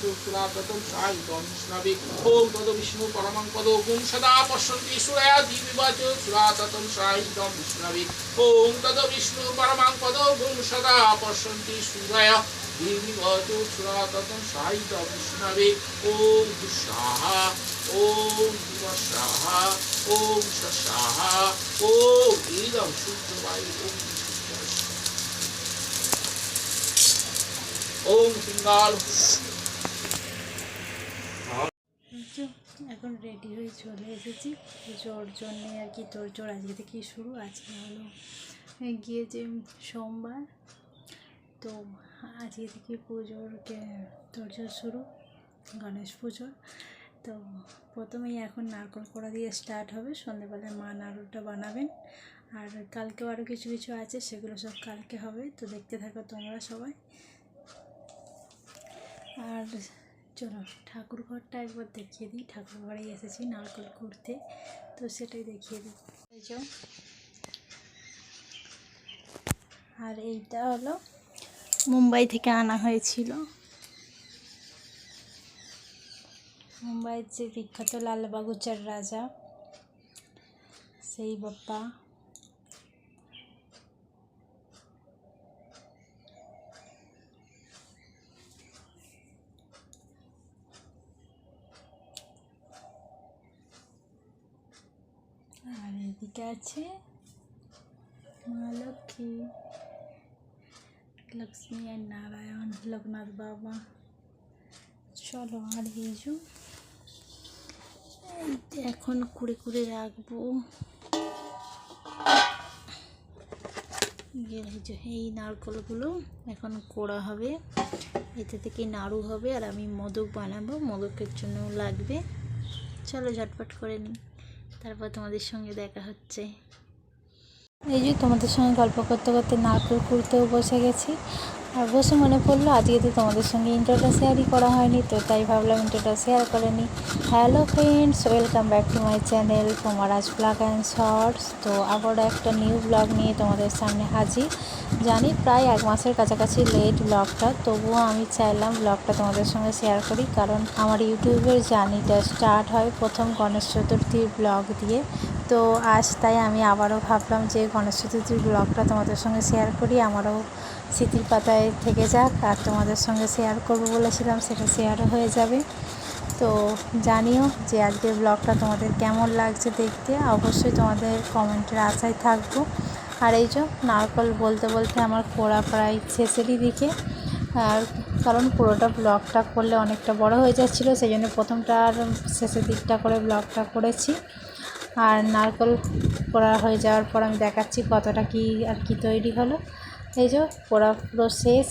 सुराततं सायुधं विष्णवे ॐ तद् विष्णु परमं पदो गुं सदा पश्यन्ति सूरया दिविवाच सुराततं सायुधं विष्णवे ॐ तद् विष्णु परमं पदो गुं सदा पश्यन्ति सूरया दिविवाच सुराततं सायुधं विष्णवे ॐ दुःसाहा ॐ दिवसाहा ॐ ससाहा ॐ इदं शुद्धवायु ओम सिंगाल এখন রেডি হয়ে চলে এসেছি পুজোর জন্যে আর কি। তোড়জোড় আজকে থেকে শুরু। আজকে হলো গিয়েছে সোমবার, তো আজকে থেকে পুজোর তোড়জোড় শুরু, গণেশ পুজোর। তো প্রথমেই এখন নারকেল কোড়া দিয়ে স্টার্ট হবে। সন্ধ্যেবেলায় মা নাড়ুটা বানাবেন, আর কালকেও আরও কিছু কিছু আছে, সেগুলো সব কালকে হবে। তো দেখতে থাকো তোমরা সবাই। আর চলো ঠাকুর ঘরটা একবার দেখিয়ে দিই। ঠাকুর ঘরেই এসেছি নারকেল কুড়তে, তো সেটাই দেখিয়ে দিই। আর এইটা হলো মুম্বাই থেকে আনা হয়েছিল, মুম্বাইয়ের যে বিখ্যাত লালবাগুচার রাজা সেই বাপ্পা। আর এদিকে আছে মা লক্ষ্মী, লক্ষ্মী আর নারায়ণ, লোকনাথ বাবা। চলো আর এই এখন কুড়ে কুড়ে রাখবো। এই নারকেলগুলো এখন কোড়া হবে, এতে থেকে নাড়ু হবে, আর আমি মোদক বানাবো। মোদকের জন্য লাগবে। চলো ঝটপট করে নিই, তারপর তোমাদের সঙ্গে দেখা হচ্ছে। এই যে তোমাদের সঙ্গে গল্প করতে করতে নারকেল কুড়তেও বসে গেছি। আর বসে মনে পড়লো আজকে তো তোমাদের সঙ্গে ইন্ট্রোটা শেয়ারই করা হয়নি, তো তাই ভাবলাম ইন্ট্রোটা শেয়ার করে নিই। Hello friends, welcome back to my channel Kumaraj blog and shorts. তো আবারও একটা নিউ ব্লগ নিয়ে তোমাদের সামনে হাজির। জানি প্রায় 1 মাসের কাছাকাছি লেট ব্লগটা, তবুও আমি চাইলাম ব্লগটা তোমাদের সঙ্গে শেয়ার করি, কারণ আমার ইউটিউবের জার্নিটা স্টার্ট হয় প্রথম গণেশ চতুর্থীর ব্লগ দিয়ে। তো আজ তাই আমি আবারও ভাবলাম যে গণেশ চতুর্থীর ব্লগটা তোমাদের সঙ্গে শেয়ার করি, আমারও স্মৃতির পাতায় থেকে যাক। আর তোমাদের সঙ্গে শেয়ার করবো বলেছিলাম, সেটা শেয়ারও হয়ে যাবে। তো জানিও যে আজকের ব্লগটা তোমাদের কেমন লাগছে দেখতে, অবশ্যই তোমাদের কমেন্টের আশায় থাকবো। আর এই যে নারকেল বলতে বলতে আমার কোড়া প্রায় শেষেরই দিকে, আর কারণ পুরোটা ব্লগটা করলে অনেকটা বড় হয়ে যাচ্ছিলো, সেই জন্য প্রথমটা আর শেষের দিকটা করে ব্লগটা করেছি। আর নারকেল কোড়া হয়ে যাওয়ার পর আমি দেখাচ্ছি কতটা কি আর কি তৈরি হলো। এই যে কোড়া পুরো শেষ।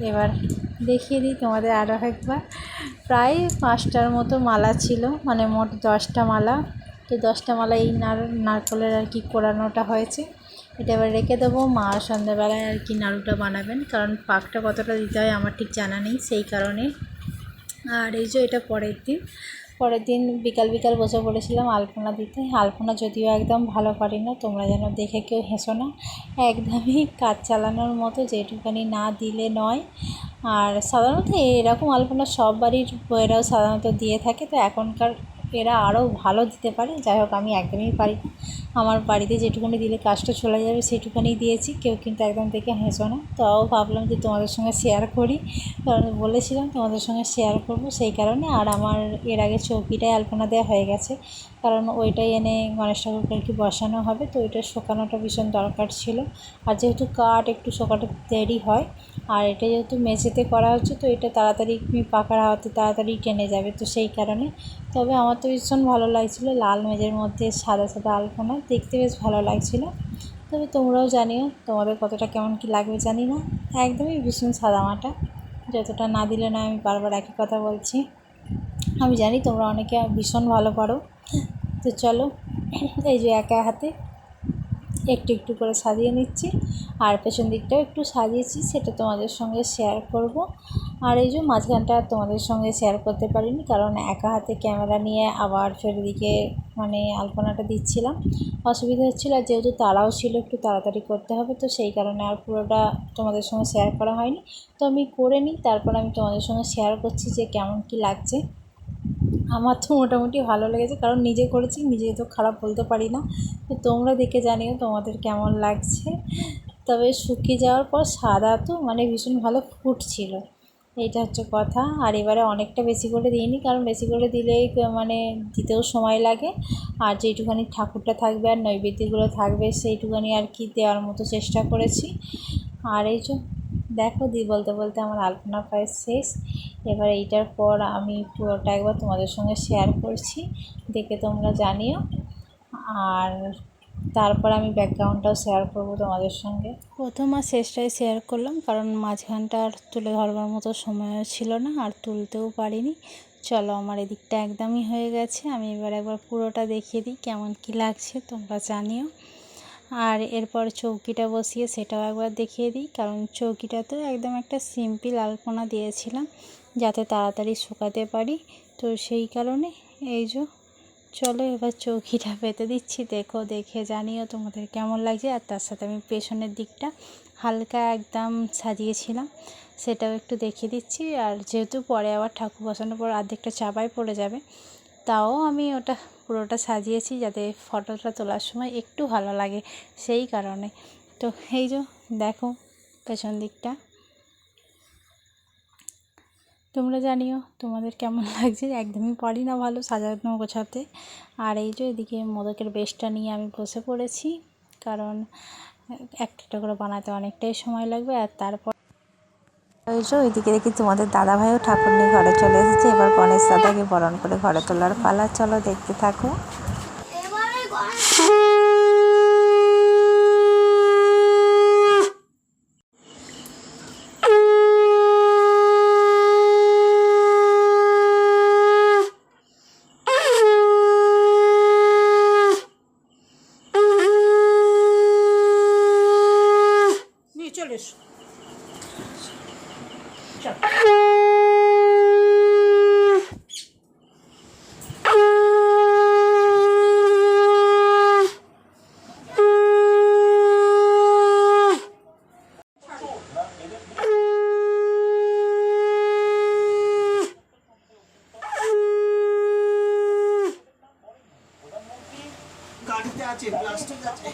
এবার দেখিয়ে দিই তোমাদের আরও একবার। প্রায় 5টার মতো মালা ছিল, মানে মোট 10টা মালা। তো 10টা মালা এই নারকেলের আর কি কোড়ানোটা হয়েছে। এটা এবার রেখে দেবো। মা সন্ধ্যাবেলায় আর কি নাড়ুটা বানাবেন, কারণ পাকটা কতটা দিতে হয় আমার ঠিক জানা নেই, সেই কারণে। আর এই যে এটা পরের দিন বিকাল বসে পড়েছিলাম আলপনা দিতে। আলপনা যদিও একদম ভালো পারি না, তোমরা যেন দেখে কেউ হেসো না, একদমই কাজ চালানোর মতো, যেটুখানি না দিলে নয়। আর সাধারণত এরকম আলপনা সব বাড়ির বউয়েরাও সাধারণত দিয়ে থাকে, তো এখনকার এরা আরও ভালো দিতে পারে। যাই হোক, আমি একদমই পারি না। আমার বাড়িতে যেটুকুনি দিলে কাজটা চলে যাবে সেটুকুনি দিয়েছি, কেউ কিন্তু একদম দেখে হেসো না। তাও ভাবলাম যে তোমাদের সঙ্গে শেয়ার করি, কারণ বলেছিলাম তোমাদের সঙ্গে শেয়ার করব, সেই কারণে। আর আমার এর আগে চৌকিটায় আলপনা দেওয়া হয়ে গেছে, কারণ ওইটাই এনে গণেশ ঠাকুরকে আর কি বসানো হবে, তো ওইটা শোকানোটা ভীষণ দরকার ছিল। আর যেহেতু কাঠ একটু শোকাতে দেরি হয়, আর এটা যেহেতু মেঝেতে করা হচ্ছে, তো এটা তাড়াতাড়ি পাখার হাওয়াতে তাড়াতাড়ি টেনে যাবে, তো সেই কারণে। তবে আমার তো ভীষণ ভালো লাগছিলো লাল মেঝের মধ্যে সাদা সাদা আলপনা, দেখতে বেশ ভালো লাগছিলো। তবে তোমরাও জানিও তোমাদের কতটা কেমন কি লাগবে জানি না, একদমই ভীষণ সাদামাটা, যতটা না দিলে না। আমি বারবার একই কথা বলছি, আমি জানি তোমরা অনেকে ভীষণ ভালো পারো। তো চলো, এই যে একা হাতে একটু একটু করে সাজিয়ে নিচ্ছি, আর পেছন দিকটাও একটু সাজিয়েছি, সেটা তোমাদের সঙ্গে শেয়ার করব। আর এই যে মাঝখানটা তোমাদের সঙ্গে শেয়ার করতে পারিনি, কারণ একা হাতে ক্যামেরা নিয়ে আবার ফের দিকে মানে আলপনাটা দিচ্ছিলাম, অসুবিধা হচ্ছিলো। আর যেহেতু তারাও ছিল, একটু তাড়াতাড়ি করতে হবে, তো সেই কারণে আর পুরোটা তোমাদের সঙ্গে শেয়ার করা হয়নি। তো আমি করে নিই, তারপর আমি তোমাদের সঙ্গে শেয়ার করছি যে কেমন কি লাগছে। আমার তো মোটামুটি ভালো লেগেছে, কারণ নিজে করেছি, নিজে তো খারাপ বলতে পারি না। তো তোমরা দেখে জানিও তোমাদের কেমন লাগছে। তবে শুকিয়ে যাওয়ার পর সাদা তো মানে ভীষণ ভালো ফুটছিল, এইটা হচ্ছে কথা। আর এবারে অনেকটা বেশি করে দিইনি, কারণ বেশি করে দিলেই মানে দিতেও সময় লাগে। আর যেইটুখানি ঠাকুরটা থাকবে আর নৈবেদ্যগুলো থাকবে সেইটুখানি আর কি দেওয়ার মতো চেষ্টা করেছি। আর এই যে দেখো বলতে বলতে আমার আলপনা প্রায় শেষ। এবার এইটার পর আমি পুরোটা একবার তোমাদের সঙ্গে শেয়ার করছি, দেখে তোমরা জানিও। আর তারপর আমি ব্যাকগ্রাউন্ডটাও শেয়ার করবো তোমাদের সঙ্গে। প্রথম আর শেষটাই শেয়ার করলাম, কারণ মাঝখানটা আর তুলে ধরবার মতো সময়ও ছিল না, আর তুলতেও পারিনি। চলো, আমার এদিকটা একদমই হয়ে গেছে। আমি এবার একবার পুরোটা দেখিয়ে দিই কেমন কি লাগছে, তোমরা জানিও। আর এরপর চৌকিটা বসিয়ে সেটাও একবার দেখিয়ে দিই, কারণ চৌকিটাতেও একদম একটা সিম্পল আলপনা দিয়েছিলাম যাতে তাড়াতাড়ি শুকাতে পারি। তো সেই কারণে এই যে চলো এবার চৌকিটা পেতে দিচ্ছি, দেখে জানিও তোমাদের কেমন লাগছে। আর তার সাথে আমি পেছনের দিকটা হালকা একদম সাজিয়েছিলাম, সেটাও একটু দেখিয়ে দিচ্ছি। আর যেহেতু পরে আবার ঠাকুর বসানোর পর অর্ধেকটা চাপাই পড়ে যাবে, তাও আমি ওটা পুরোটা সাজিয়েছি যাতে ফটোটা তোলার সময় একটু ভালো লাগে, সেই কারণে। তো এই যে দেখো পেছন দিকটা, তোমরা জানিও তোমাদের কেমন লাগছে। একদমই পারি না ভালো সাজানো গোছাতে। আর এই যে এদিকে মোদকের বেশটা নিয়ে আমি বসে পড়েছি, কারণ একটা করে বানাতে অনেকটাই সময় লাগবে। আর তারপর ওই যে ওইদিকে দেখি তোমাদের দাদাভাইও ঠাকুর নিয়ে ঘরে চলে এসেছে। এবার গণেশ দাদাকে বরণ করে ঘরে তোলার পালা, চলো দেখতে থাকো। চলে এসো। গাড়িতে আছে, প্লাস্টিক আছে।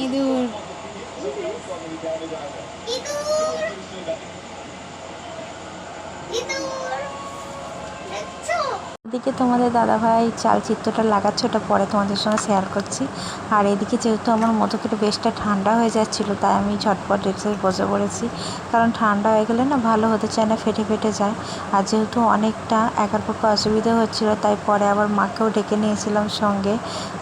ইঁদুর এদিকে তোমাদের দাদাভাই চালচিত্রটা লাগাচ্ছে, ওটা পরে তোমাদের সঙ্গে শেয়ার করছি। আর এদিকে যেহেতু আমার মোদকের বেশটা ঠান্ডা হয়ে যাচ্ছিলো, তাই আমি ঝটপট এসে বসে পড়েছি, কারণ ঠান্ডা হয়ে গেলে না ভালো হতে চায় না, ফেটে ফেটে যায়। আর যেহেতু অনেকটা একার পক্ষে অসুবিধা হচ্ছিলো, তাই পরে আবার মাকেও ডেকে নিয়েছিলাম সঙ্গে,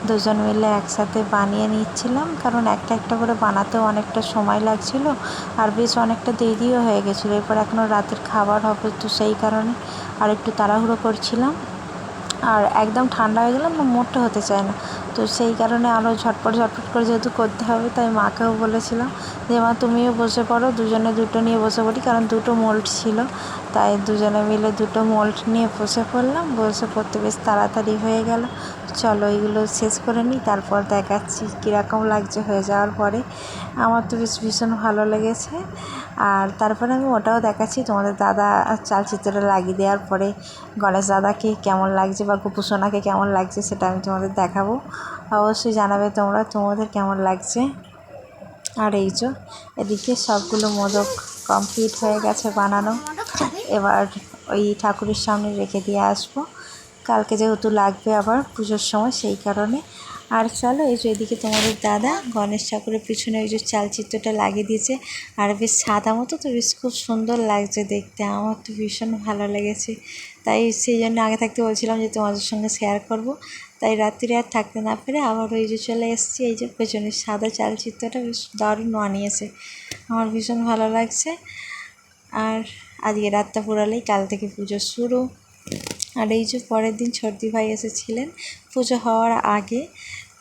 দুজন মিলে একসাথে বানিয়ে নিচ্ছিলাম। কারণ একটা একটা করে বানাতেও অনেকটা সময় লাগছিলো, আর বেশ অনেকটা দেরিও হয়ে গেছিলো। এরপর এখনও রাতের খাবার হবে, তো সেই কারণে আর একটু তাড়াহুড়ো করছিলাম। আর একদম ঠান্ডা হয়ে গেলে না মোটে হতে চায় না, তো সেই কারণে আরও ঝটপট করে যেহেতু করতে হবে, তাই মাকেও বলেছিলাম যে মা তুমিও বসে পড়ো, দুজনে দুটো নিয়ে বসে পড়ি, কারণ দুটো মোল্ড ছিল, তাই দুজনে মিলে দুটো মোল্ড নিয়ে বসে পড়লাম। বসে পড়তে বেশ তাড়াতাড়ি হয়ে গেল। চলো এইগুলো শেষ করে নিই, তারপর দেখাচ্ছি কীরকম লাগছে হয়ে যাওয়ার পরে। আমার তো বেশ ভীষণ ভালো লেগেছে। আর তারপরে আমি ওটাও দেখাচ্ছি তোমাদের দাদা চালচিত্রটা লাগিয়ে দেওয়ার পরে গণেশ দাদাকে কেমন লাগছে বা গোপু সোনাকে কেমন লাগছে, সেটা আমি তোমাদের দেখাবো। অবশ্যই জানাবে তোমরা তোমাদের কেমন লাগছে। আর এই যে এদিকে সবগুলো মোদক কমপ্লিট হয়ে গেছে বানানো, এবার ওই ঠাকুরের সামনে রেখে দিয়ে আসবো, কালকে যেহেতু লাগবে আবার পুজোর সময়, সেই কারণে। আর চলো এই যে এদিকে তোমাদের দাদা গণেশ ঠাকুরের পিছনে ওই যে চালচিত্রটা লাগিয়ে দিয়েছে, আর বেশ সাদা মতো, তো বেশ খুব সুন্দর লাগছে দেখতে, আমার তো ভীষণ ভালো লেগেছে। তাই সেই জন্য আগে থাকতে বলছিলাম যে তোমাদের সঙ্গে শেয়ার করব, তাই রাত্রিরে আর থাকতে না পেরে আবার ওই যে চলে এসেছি। এই যে পেছনের সাদা চালচিত্রটা বেশ দারুণ বানিয়েছে, আমার ভীষণ ভালো লাগছে। আর আজকে রাতটা পুরালেই কাল থেকে পুজো শুরু। আর এই যে পরের দিন ছর্দি ভাই এসেছিলেন পুজো হওয়ার আগে,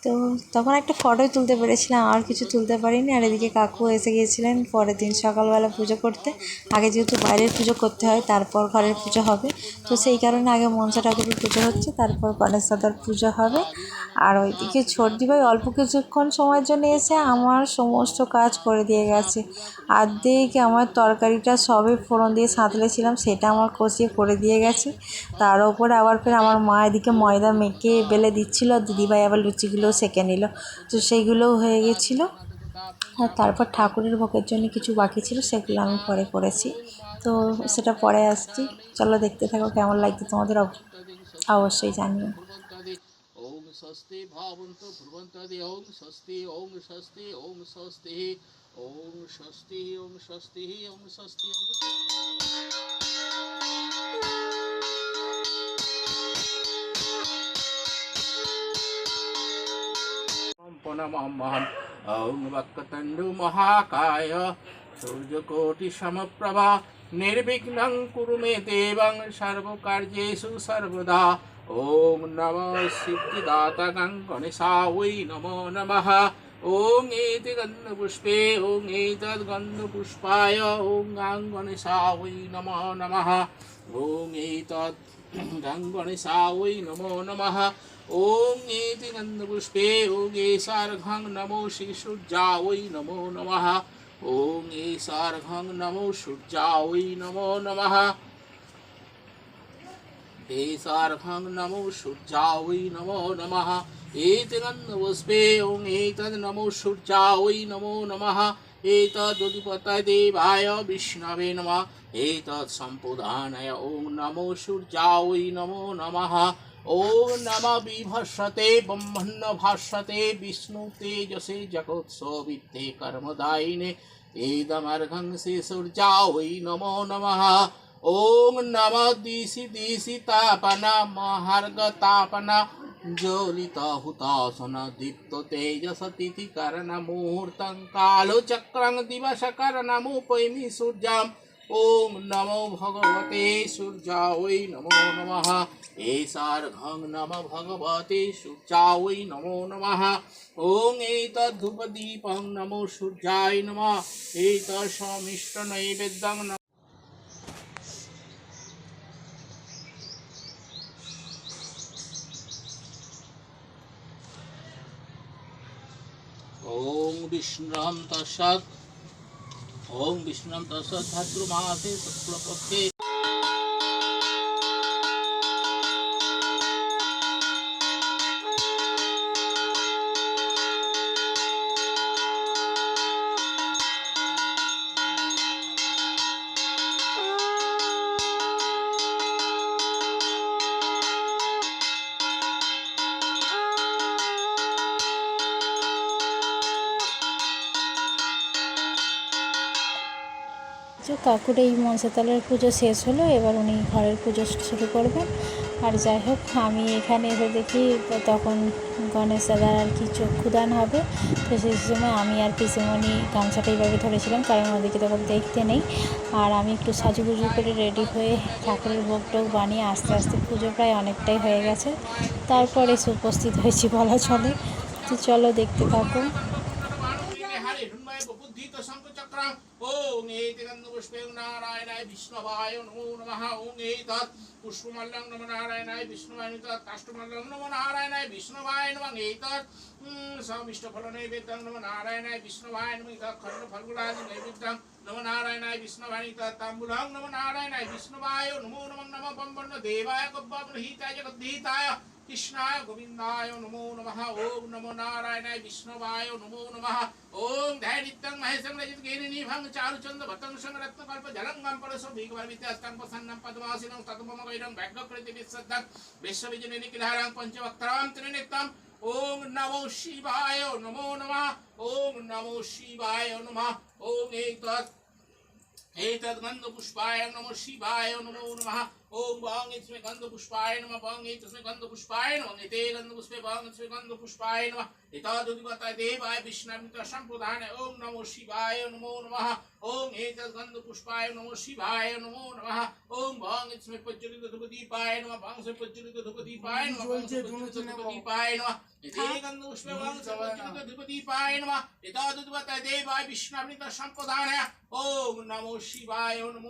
তো তখন একটা ফটোই তুলতে পেরেছিলাম, আর কিছু তুলতে পারিনি। আর এদিকে কাকু এসে গিয়েছিলেন পরের দিন সকালবেলা পুজো করতে। আগে যেহেতু বাইরের পুজো করতে হয়, তারপর ঘরের পুজো হবে, তো সেই কারণে আগে মনসা ঠাকুরের পুজো হচ্ছে, তারপর গণেশ দাদার পুজো হবে। আর ওইদিকে ছোটদি ভাই অল্প কিছুক্ষণ সময়ের জন্য এসে আমার সমস্ত কাজ করে দিয়ে গেছে। আর্ধেক আমার তরকারিটা সবে ফোড়ন দিয়ে সাঁতলেছিলাম, সেটা আমার কষিয়ে করে দিয়ে গেছে। তার ওপরে আবার ফের আমার মা এদিকে ময়দা মেখে বেলে দিচ্ছিল, আর দিদিভাই আবার লুচিগুলো সেঁকে নিল, তো সেইগুলোও হয়ে গেছিলো। আর তারপর ঠাকুরের ভোগের জন্য কিছু বাকি ছিল, সেগুলো আমি পরে করেছি, তো সেটা পরে আসছি। চলো দেখতে থাকো, কেমন লাগছে তোমাদের অবশ্যই জানিও। ওম স্বস্তি ভাবন্তু ভ্রুবন্তাদি ওম স্বস্তি ওম স্বস্তি ওম স্বস্তি ওম স্বস্তি ওম স্বস্তি ওম স্বস্তি ওম প্রণমাম্যহম। ওম বক্রতুণ্ড মহাকায় সূর্যকোটি সমপ্রভা নির্বিঘ্नं কুরু মে দেবং সর্বকার্যেষু সর্বদা। ওম নমঃ সিদ্ধিদাতাগং গণেশায় নমো নমঃ। ওং এতি গন্ধপুষ্পে ওং এতদ্ গন্ধপুষ্পায় ওং গাং গণেশায় নমো নমঃ। ওং এতদ্ গাং গণেশায় নমো নমঃ। ওং এতি গন্ধপুষ্পে ওং এষার্ঘং নমো শ্রীসূর্যায় নমো নমঃ। ওং এষার্ঘং নমো সূর্যায় নমো নমঃ। एषार्घं नमो सूर्याय नमो नमः। एतगन्धपुष्पे ॐ एतद् नमो सूर्याय नमो नमः। एतदुदिपतये देवाय विष्णवे नमः। एतत् सम्पूर्णाय ॐ नमो सूर्याय नमो नमः। ॐ नमः विभस्वते ब्रह्मण्य भास्वते विष्णु तेजसे जगोत्सविते कर्मदायिने एदमर्घं श्री सूर्याय नमो नमः। ओम नमः दिशि दिशि तापना महार्गतापना ज्वलित हुतासन दीप्त तेजस तिथि करण मुहूर्तं कालो चक्रं दिवस करणमुपैमि सूर्याम्। ओम नमो भगवते सूर्याय नमो नमः। एषार्घं नमः भगवते सूर्याय नमो नमः। ओम एतद्धूपदीपं नमो सूर्याय नमः। एतत्समिष्ट नैवेद्यं ओम विष्णुं तस्सत्। ओम विष्णुं तस्सत् भाद्रमासे शुक्लपक्षे কাকুর এই মনসাতলার পুজো শেষ হলো, এবার উনি ঘরের পুজো শুরু করবেন। আর যাই হোক, আমি এখানে এসে দেখি তখন গণেশ দাদার আর কি চক্ষুদান হবে, তো সেই সময় আমি আর পিসিমণি গামছাটা এইভাবে ধরেছিলাম, কারণ ওদিকে তখন দেখতে নেই। আর আমি একটু সাজুগুজু করে রেডি হয়ে ঠাকুরের ভোগ টোগ বানিয়ে আস্তে আস্তে পুজো প্রায় অনেকটাই হয়ে গেছে, তারপরে এসে উপস্থিত হয়েছি বলা চলে। তো চলো দেখতে থাকো। ओम एतगन्धपुष्पे नारायणाय विष्णवाय नमो नमः। ओम एतत् पुष्पमल्लं नमो नारायणाय विष्णवाय तत् काष्ठमल्लं नमो नारायणाय विष्णवाय नमः। एतत् समिष्टफलनैवेद्यं नमो नारायणाय विष्णवाय नमः। एतत् खण्डफलगुणादि नैवेद्यं नमो नारायणाय विष्णवाय तत् ताम्बूलं नमो नारायणाय विष्णवाय नमो नमः। नमः बम्बन्न देवाय गब्बामहिताय जगद्धिताय कृष्णाय गोविंदाय नमो नमः। ओम नमो नारायणाय विष्णवाय नमो नमः। ओम ध्यानित्यं महेशं रजतकेनिभं चारुचन्द्र भतं संरत्नकल्प जलंगं परसो भीगवर्मित्यस्तं प्रसन्नं पद्मासीनं तत्पमगैरं व्यग्रकृति विश्वद्धं विश्वविजने निखिलारं पंचवक्त्रां त्रिनेत्रं। ओम नमो शिवाय नमो नमः। ओम नमो शिवाय नमः। ओम एतद् गन्धपुष्पाय नमो शिवाय नमो नमः। ओम भंग इसमें गंध पुष्पाय नमः भंग इसमें गंध पुष्पाय नमः इते गंध पुष्पे भंग इसमें गंध पुष्पाय नमः एतादुदिवताय देवाय विष्णुमित्र संप्रदाय ओम नमो शिवाय नमो नमः ओम एतद् गंध पुष्पाय नमो शिवाय नमो नमः ओम भंग इसमें प्रज्वलित धूपदीपाय नमः भंग से प्रज्वलित धूपदीपाय नमः भंग से प्रज्वलित धूपदीपाय नमः इते गंध पुष्पे भंग से प्रज्वलित धूपदीपाय नमः एतादुदिवताय देवाय विष्णुमित्र संप्रदाय ओम नमो शिवाय नमो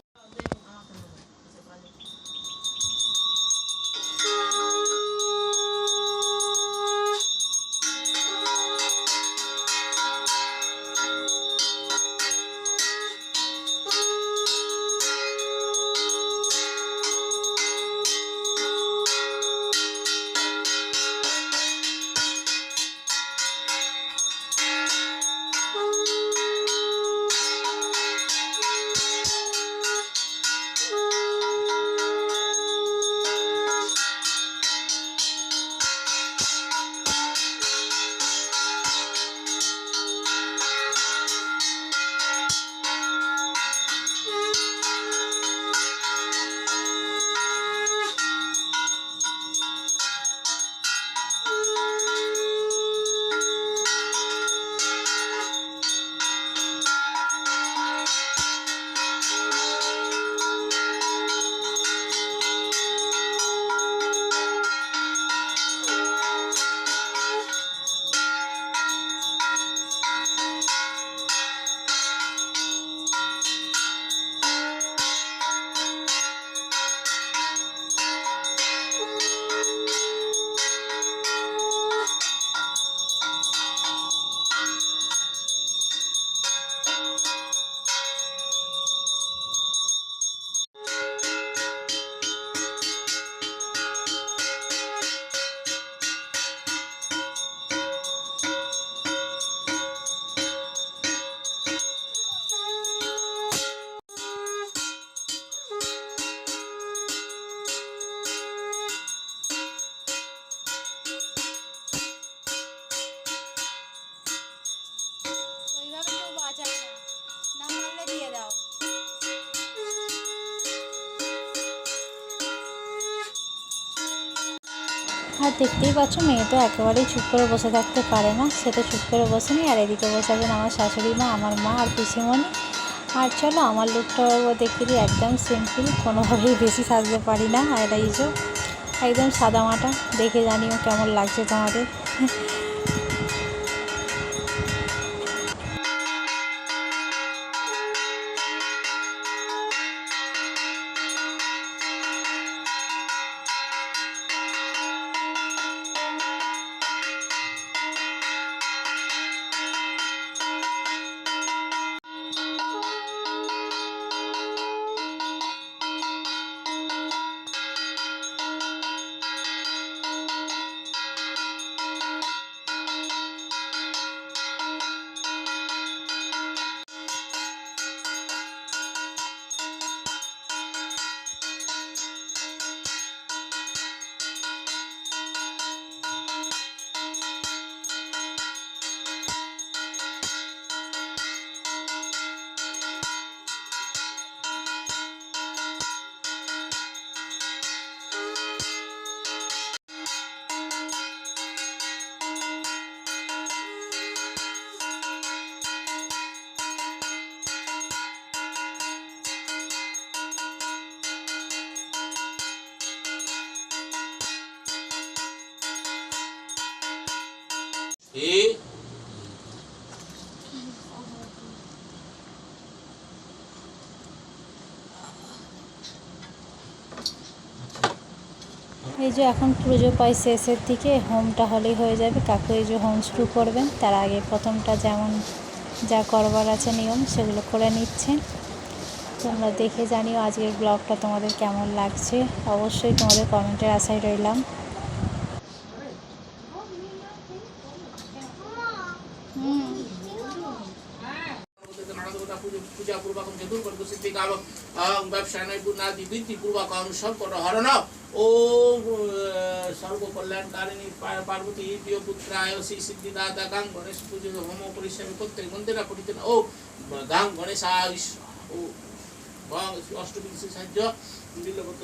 ওইভাবে কেউ বাঁচায় না, না মারলে দিয়ে দাও। আর দেখতেই পাচ্ছ মেয়ে তো একেবারেই চুপ করে বসে থাকতে পারে না, সে তো চুপ করে বসেনি। আর এদিকে বসে আছেন আমার শাশুড়ি মা, আমার মা আর পিসিমণি। আর চলো আমার লুকটা দেখে দিই, একদম সিম্পল, কোনোভাবেই বেশি সাজতে পারি না। আর এই যে একদম সাদামাটা, দেখে জানিও কেমন লাগছে তোমাদের। ए এই যে এখন পুজো প্রায় শেষের দিকে, হোমটা হলেই হয়ে যাবে। কাকু এই যে হোম শুরু করবেন, তার আগে প্রথমটা যেমন যা করবার আছে নিয়ম সেগুলো করে নিচ্ছেন। তোমরা দেখে জানিও আজকের ব্লগটা তোমাদের কেমন লাগছে, অবশ্যই তোমাদের কমেন্টের আশায় রইলাম। पूजा पूर्वकम चतुर्वर्ग सिद्धि कामक व्यवसाय नैपुण्यादि वृत्ति पूर्वकम संकट हरण ओम सर्व कल्याणकारिणी पार्वती प्रिय पुत्राय श्री सिद्धिदाता गांग गणेश पूजन होम परिश्रमी प्रत्येक मंदिर पठित ओ गांग गणेशाय ओ अष्टविंश साहाय्य नीलवत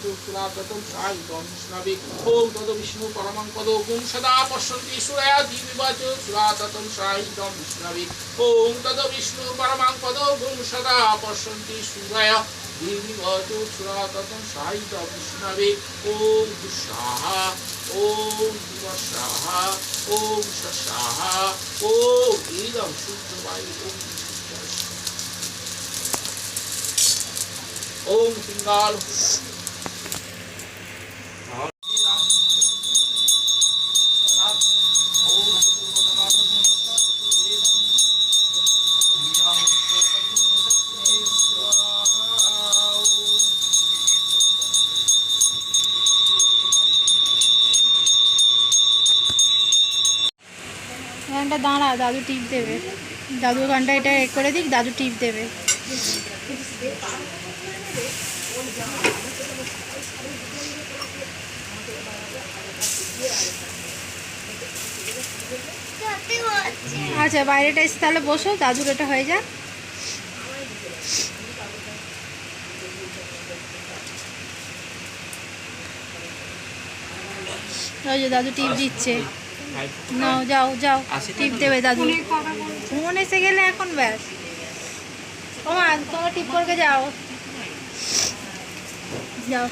सुराततं सायुधं विष्णवे ॐ तद् विष्णु परमं पदोगुं सदा पश्यन्ति सूरया दिविवाच सुराततं सायुधं विष्णवे ॐ तद् विष्णु परमं पदोगुं सदा पश्यन्ति सूरया दिविवाच सुराततं सायुधं विष्णवे ॐ दुःसाहा ॐ दिवसाहा ॐ शशाहा ॐ इदं शुद्धवायु ॐ पिङ्गाल গানটা দাঁড়া, দাদু টিপ দেবে। দাদু গানটা এটা এ করে দিক, দাদু টিপ দেবে। আচ্ছা, বাইরেটা এসে তাহলে বসো, দাদুর এটা হয়ে যাক। ওই যে দাদু টিপ দিচ্ছে। নাও, যাও যাও, টিপ দেবে দাদু। ফোন এসে গেলে এখন ব্যাস। ওমা, তোমার টিপ করকে যাও, যাও।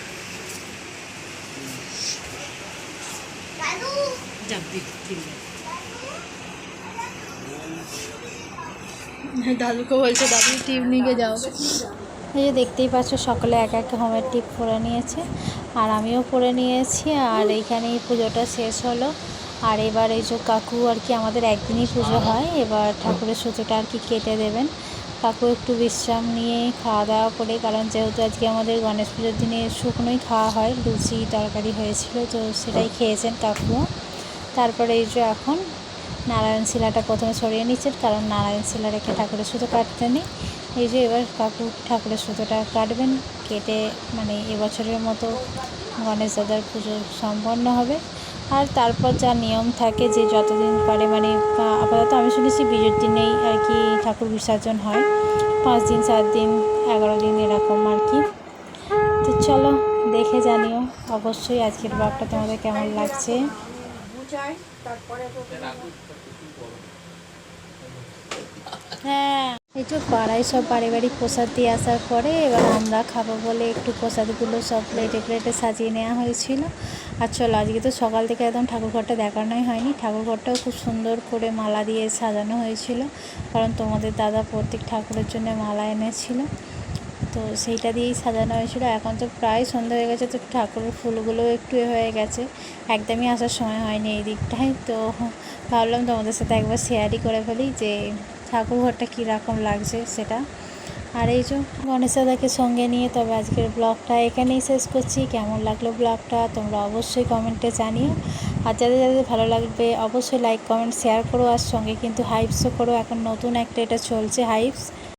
দাদুকে বলছে দাদু টিপ নিয়ে যাও। এই যে দেখতেই পাচ্ছ সকলে এক এক হোমের টিপ পরে নিয়েছে, আর আমিও পরে নিয়েছি। আর এইখানেই পুজোটা শেষ হলো। আর এবার এই যে কাকু আর কি, আমাদের একদিনই পুজো হয়, এবার ঠাকুরের সুতোটা আর কি কেটে দেবেন। কাকু একটু বিশ্রাম নিয়ে খাওয়া দাওয়া করে, কারণ যেহেতু আজকে আমাদের গণেশ পুজোর দিনে শুকনোই খাওয়া হয়, লুচি তরকারি হয়েছিল, তো সেটাই খেয়েছেন কাকুও। তারপরে এই যে এখন নারায়ণ শিলাটা প্রথমে সরিয়ে নিচ্ছেন, কারণ নারায়ণ শিলা রেখে ঠাকুরের সুতো কাটতে নেই। এই যে এবার কাকু ঠাকুরের সুতোটা কাটবেন, কেটে মানে এবছরের মতো গণেশ দাদার পুজো সম্পন্ন হবে। আর তারপর যা নিয়ম থাকে, যে যতদিন পারে মানে আপাতত আমি শুনেছি বিজোর দিনেই আর কি ঠাকুর বিসর্জন হয়, 5 দিন 7 দিন 11 দিন এরকম আর কি। তো চলো দেখে জানিও অবশ্যই আজকের ব্লগটা তোমাদের কেমন লাগছে। হ্যাঁ, এই তো পাড়ায় সব বাড়ি বাড়ি প্রসাদ দিয়ে আসার পরে এবার আমরা খাবো বলে একটু প্রসাদগুলো সব প্লেটে প্লেটে সাজিয়ে নেওয়া হয়েছিল। আর চলো, আজকে তো সকাল থেকে একদম ঠাকুরঘরটা দেখানোই হয়নি। ঠাকুরঘরটাও খুব সুন্দর করে মালা দিয়ে সাজানো হয়েছিল, কারণ তোমাদের দাদা প্রত্যেক ঠাকুরের জন্য মালা এনেছিল, তো সেইটা দিয়েই সাজানো হয়েছিল। এখন তো প্রায় সন্ধ্যা হয়ে গেছে, তো ঠাকুরের ফুলগুলো একটু হয়ে গেছে, একদমই আসার সময় হয়নি এই দিকটায়। তো ভাবলাম তোমাদের সাথে একবার শেয়ারই করে ফেলি যে ঠাকুর ঘরটা কীরকম লাগছে সেটা। আর এই যে গণেশ দাদাকে সঙ্গে নিয়ে তবে আজকের ব্লগটা এখানেই শেষ করছি। কেমন লাগলো ব্লগটা তোমরা অবশ্যই কমেন্টে জানিও। আর যাদের যাদের ভালো লাগবে অবশ্যই লাইক কমেন্ট শেয়ার করো, আর সঙ্গে কিন্তু হাইপসও করো। এখন নতুন একটা এটা চলছে হাইপস,